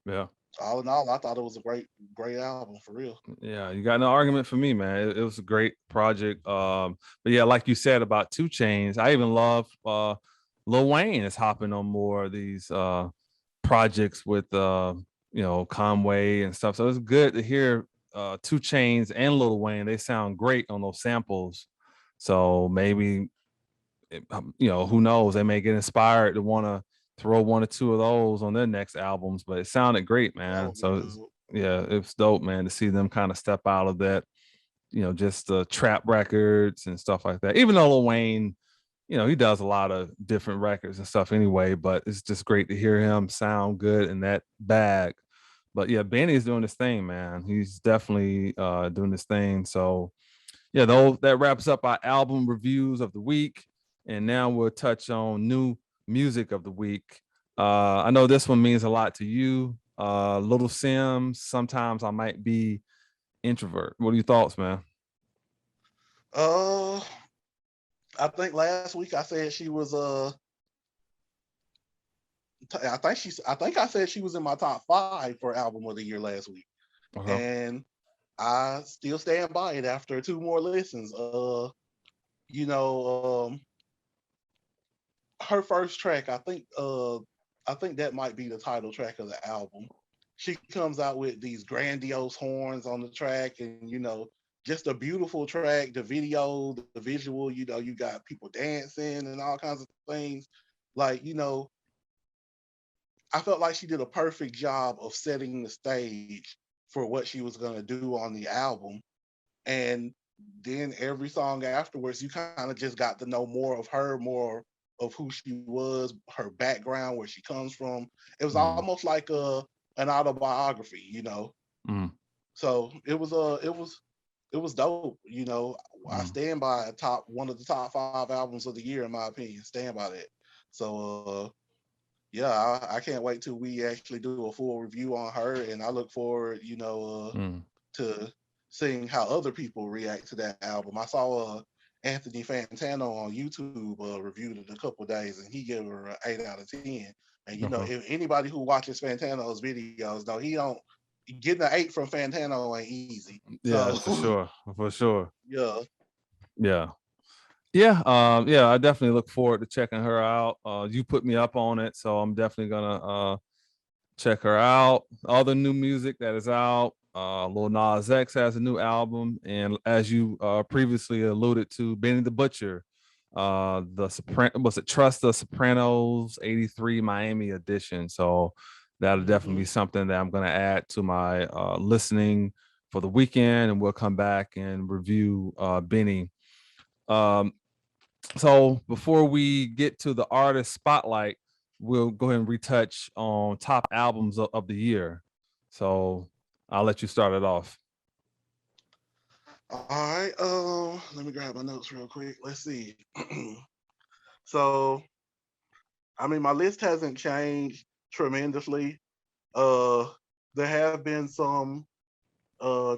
Yeah. all in all, I thought it was a great album for real. Yeah, you got no argument for me, man. It was a great project. But yeah, like you said about 2 Chainz, I even love Lil Wayne is hopping on more of these projects with Conway and stuff. So it's good to hear 2 Chainz and Lil Wayne. They sound great on those samples. So maybe who knows? They may get inspired to want to throw one or two of those on their next albums. But it sounded great, That man. would be So dope. yeah, it's dope, man, to see them kind of step out of that, just trap records and stuff like that. Even though Lil Wayne, he does a lot of different records and stuff anyway, but it's just great to hear him sound good in that bag. But yeah, Benny's doing this thing, man. He's definitely doing this thing. So yeah, though that wraps up our album reviews of the week. And now we'll touch on new music of the week. I know this one means a lot to you. Little Sims, sometimes I might be introvert. What are your thoughts, man? Uh, I think last week I said she was I think I said she was in my top 5 for album of the year last week, Okay. and I still stand by it after 2 more listens. You know, her first track, I think that might be the title track of the album. She comes out with these grandiose horns on the track, and just a beautiful track. The video, the visual, you got people dancing and all kinds of things. Like, I felt like she did a perfect job of setting the stage for what she was gonna do on the album. And then every song afterwards, you kind of just got to know more of her, more of who she was, her background, where she comes from. It was Mm, almost like an autobiography. mm, So it was dope. I mm. stand by one of the top 5 albums of the year in my opinion. Stand by that. So yeah, I can't wait till we actually do a full review on her, and I look forward, Mm. to seeing how other people react to that album. I saw Anthony Fantano on YouTube reviewed it a couple of days, and he gave her an 8 out of 10. And Okay. if anybody who watches Fantano's videos know he don't getting an 8 from Fantano ain't easy. Yeah, So for sure. For sure. yeah, Yeah. Yeah. Yeah, I definitely look forward to checking her out. You put me up on it, so I'm definitely gonna check her out. Other new music that is out. Lil Nas X has a new album, and as you previously alluded to, Benny the Butcher, the was it Trust the Sopranos '83 Miami edition. So that'll definitely be hmm something that I'm going to add to my listening for the weekend, and we'll come back and review Benny. Um, so before we get to the artist spotlight, we'll go ahead and retouch on top albums of the year. So I'll let you start it off. All right. Let me grab my notes real quick. Let's see. So, I mean, my list hasn't changed tremendously. Uh, there have been some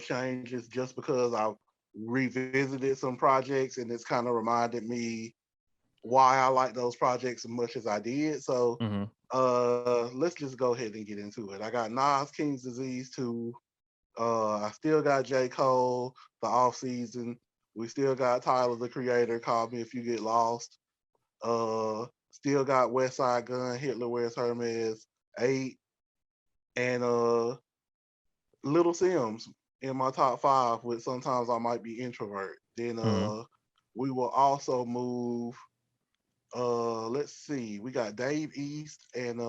changes just because I've revisited some projects and it's kind of reminded me why I like those projects as much as I did. So Mm-hmm. let's just go ahead and get into it. I got Nas King's Disease 2. I still got J. Cole, the off season. We still got Tyler the Creator, Call Me If You Get Lost. Still got West Side Gun, Hitler Wears Hermes, 8, and Little Sims in my top 5 with Sometimes I Might Be Introvert. Then Mm-hmm. we will also move let's see, we got Dave East and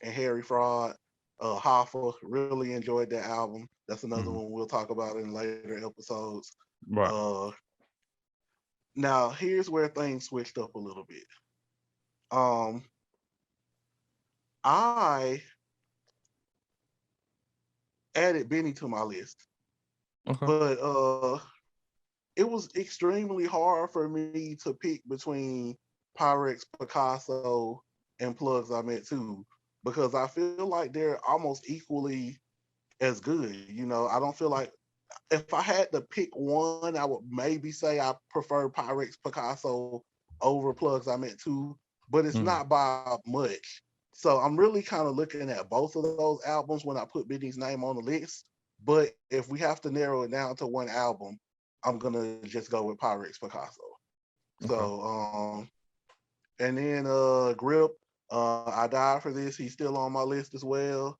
Harry Fraud. Hoffa, really enjoyed that album. That's another Mm-hmm. one we'll talk about in later episodes. Right. Uh Now here's where things switched up a little bit. Um I added Benny to my list, Okay. but it was extremely hard for me to pick between Pyrex, Picasso, and Plugs I Met Too, because I feel like they're almost equally as good. You know, I don't feel like if I had to pick one, I would maybe say I prefer Pyrex, Picasso over Plugs I Met Too, but it's Mm-hmm. not by much. So I'm really kind of looking at both of those albums when I put Benny's name on the list. But if we have to narrow it down to one album, I'm gonna just go with Pyrex Picasso. Okay. So and then Grip, I died for this. He's still on my list as well.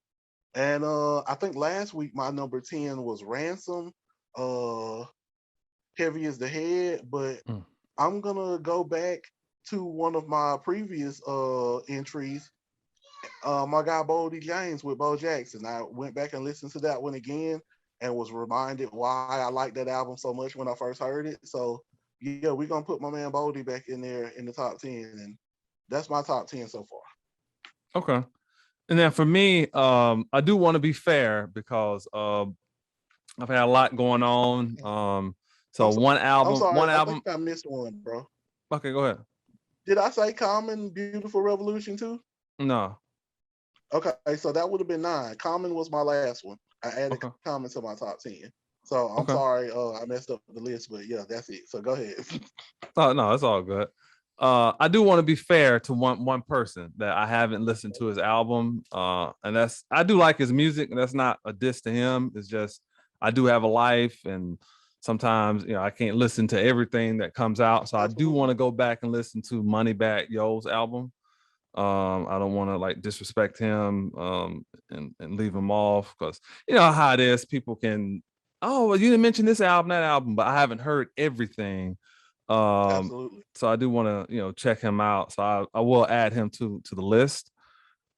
And I think last week my number 10 was Ransom, uh Heavy as the Head, but Mm. I'm gonna go back to one of my previous entries, my guy Boldy James with Bo Jackson. I went back and listened to that one again and was reminded why I liked that album so much when I first heard it. So yeah, we're gonna put my man Boldy back in there in the top 10, and that's my top 10 so far. Okay. And then for me, I do want to be fair because I've had a lot going on. So I'm so, one I'm album, sorry, one I think album. I missed one, bro. Okay, go ahead. Did I say Common Beautiful Revolution too? No. Okay, so that would have been 9. Common was my last one. I added Okay. Common to my top 10. So I'm Okay. sorry, I messed up the list, but yeah, that's it. So go ahead. Oh no, it's all good. I do want to be fair to one person that I haven't listened to his album. And that's I do like his music. That's not a diss to him. It's just I do have a life, and sometimes I can't listen to everything that comes out. So I do want Absolutely. to go back and listen to Moneybagg Yo's album. I don't want to like disrespect him and leave him off because you know how it is. People can, oh, well, you didn't mention this album, that album, but I haven't heard everything. Um, Absolutely. so I do want to check him out. So I will add him to the list.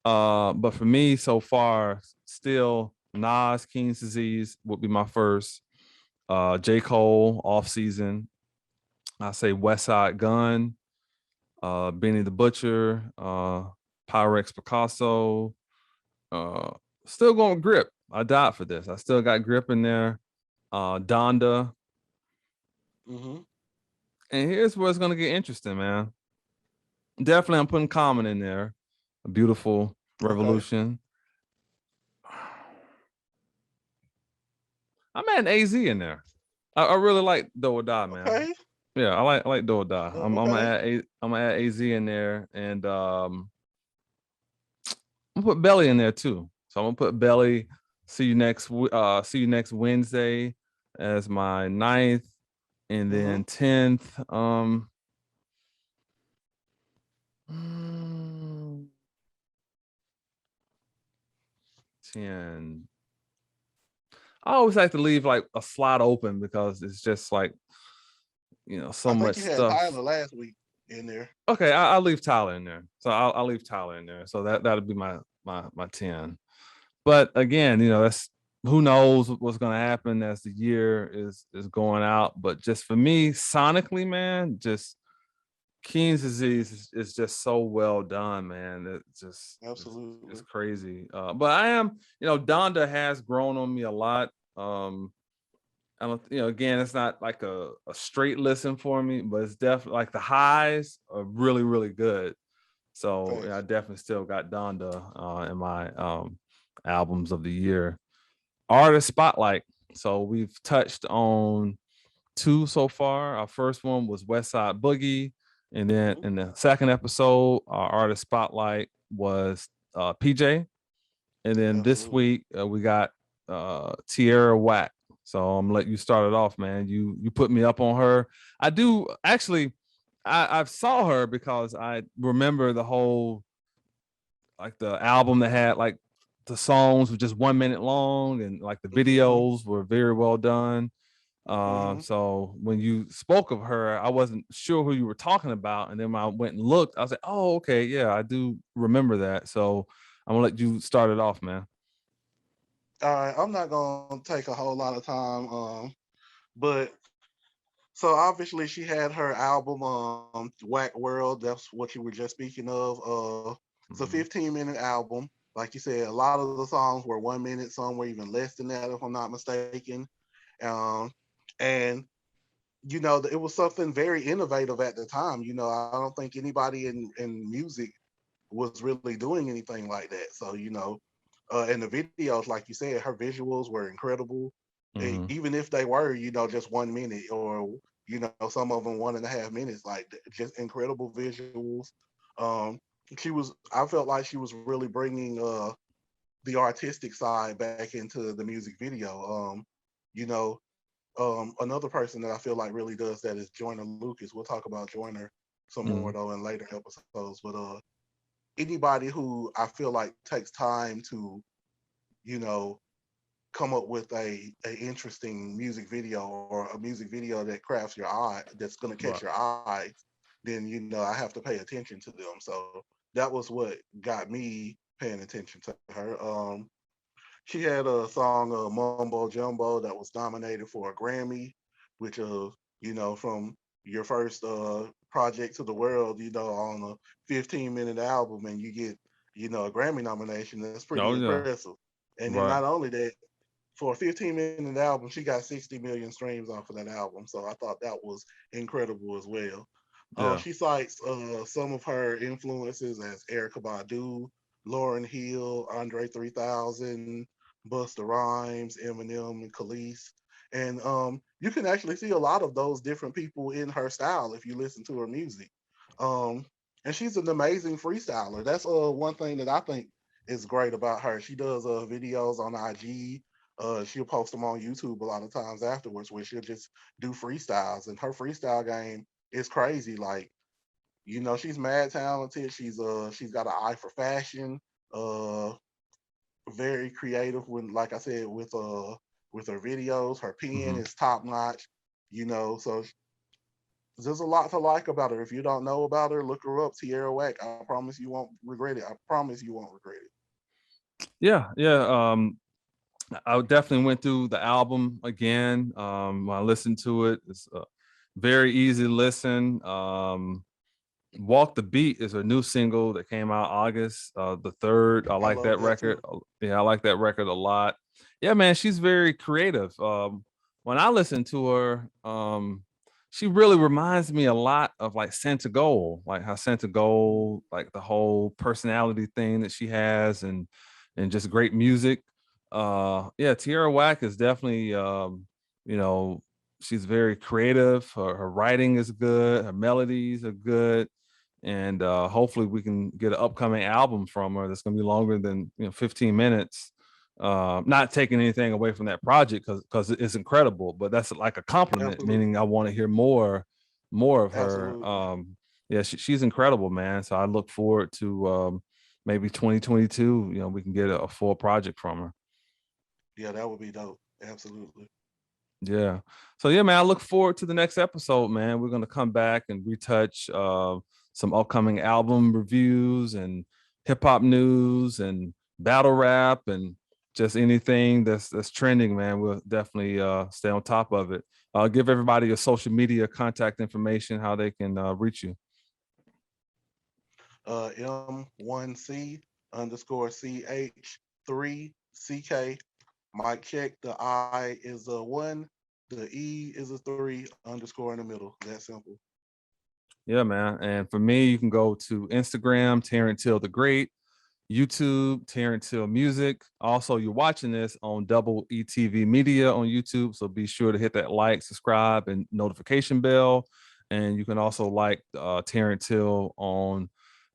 But for me so far, still Nas King's Disease would be my first. J. Cole off season. I say West Side Gun, Benny the Butcher, Pyrex Picasso. Uh, Still going Grip. I died for this. I still got Grip in there. Donda. Hmm. And here's where it's gonna get interesting, man. Definitely, I'm putting Common in there. A Beautiful Okay. Revolution. I'm adding AZ in there. I really like Do or Die, man. Okay. Yeah, I like Do or Die. I'm gonna Okay. add AZ in there, and I'm gonna put Belly in there too. So I'm gonna put Belly. See you next Wednesday as my ninth, and Hmm. then 10th. Mm, 10. I always like to leave like a slot open because it's just like so I much think you had stuff. Tyler last week in there. Okay, I'll leave Tyler in there. So I'll leave Tyler in there. So that'll be my 10. But again, that's who knows what's going to happen as the year is going out. But just for me, sonically, man, just Keen's disease is just so well done, man. It's just it's Absolutely. crazy. But I am, Donda has grown on me a lot. I don't, again, it's not like a straight listen for me, but it's definitely like the highs are really, really good. So yeah, I Thanks. definitely still got Donda in my albums of the year. Artist spotlight. So we've touched on two so far. Our first one was West Side Boogie, and then Mhm. in the second episode, our artist spotlight was PJ, and then this Absolutely. week we got Tierra Whack. So I'm gonna let you start it off, man. You put me up on her. I do actually. I saw her because I remember the whole like the album that had like the songs were just 1 minute long and like the Hmm. videos were very well done. Hmm. So when you spoke of her, I wasn't sure who you were talking about, and then when I went and looked, I was like, "Oh, okay, yeah, I do remember that." So I'm gonna let you start it off, man. All right, I'm not gonna take a whole lot of time, but so obviously she had her album, Whack World. That's what you were just speaking of. It's a Mhm. 15-minute album. Like you said, a lot of the songs were 1 minute. Some were even less than that, if I'm not mistaken. Um, and it was something very innovative at the time. I don't think anybody in music was really doing anything like that. So, and the videos, like you said, her visuals were incredible. Mhm. Even if they were, just 1 minute or, some of them 1.5 minutes, like just incredible visuals. Um, I felt like she was really bringing the artistic side back into the music video. You know, Another person that I feel like really does that is Joyner Lucas. We'll talk about Joyner some more Mhm. though in later episodes. But anybody who I feel like takes time to, you know, come up with a interesting music video or a music video that crafts your eye, that's gonna catch Right. your eye, then I have to pay attention to them. So that was what got me paying attention to her. She had a song, Mumbo Jumbo, that was nominated for a Grammy, which, from your first project to the world, on a 15-minute album, and you get, a Grammy nomination, that's pretty Oh yeah. impressive. And then not Right. only that, for a 15-minute album, she got 60 million streams off of that album. So I thought that was incredible as well. Yeah. She cites some of her influences as Erica Badu, Lauryn Hill, Andre 3000, Busta Rhymes, Eminem, and Khalees. And you can actually see a lot of those different people in her style if you listen to her music. Um, and she's an amazing freestyler. That's one thing that I think is great about her. She does videos on IG. She'll post them on YouTube a lot of times afterwards, where she'll just do freestyles, and her freestyle game is crazy. Like, she's mad talented. She's got an eye for fashion. Uh, Very creative when, like I said, with her videos. Her pen Mhm. is top notch. So there's a lot to like about her. If you don't know about her, look her up. Tierra Whack. I promise you won't regret it. I promise you won't regret it. Yeah. Yeah. I definitely went through the album again. When I listened to it, it's very easy to listen. Walk the Beat is a new single that came out August the 3rd. I I like love that that record. too. Yeah, I like that record a lot. Yeah, man, she's very creative. When I listen to her, she really reminds me a lot of like Santa Gold, like how Santa Gold, like the whole personality thing that she has, and just great music. Yeah, Tierra Whack is definitely you know, she's very creative. Her writing is good, her melodies are good, and hopefully we can get an upcoming album from her that's going to be longer than 15 minutes. Not taking anything away from that project because it's incredible, but that's like a compliment, Absolutely. meaning I want to hear more of her. Absolutely. Yeah, she's incredible, man. So I look forward to maybe 2022. We can get a full project from her. Yeah, that would be dope. Absolutely. Yeah. So yeah, man, I look forward to the next episode, man. We're gonna come back and retouch some upcoming album reviews and hip hop news and battle rap and just anything that's trending, man. We'll definitely stay on top of it. Give everybody your social media contact information, how they can reach you. M1C_CH3CK. Mic check. The I is a 1. The E is a 3 _ in the middle. That simple. Yeah, man. And for me, you can go to Instagram, Terrance Hill the Great, YouTube, Terrance Hill Music. Also, you're watching this on Double ETV Media on YouTube. So be sure to hit that like, subscribe, and notification bell. And you can also like Terrance Hill on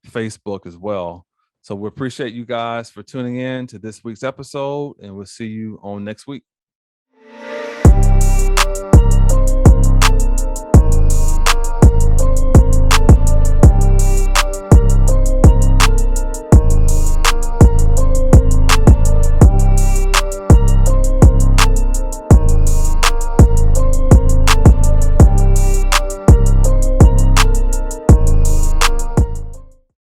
Facebook as well. So we appreciate you guys for tuning in to this week's episode, and we'll see you on next week.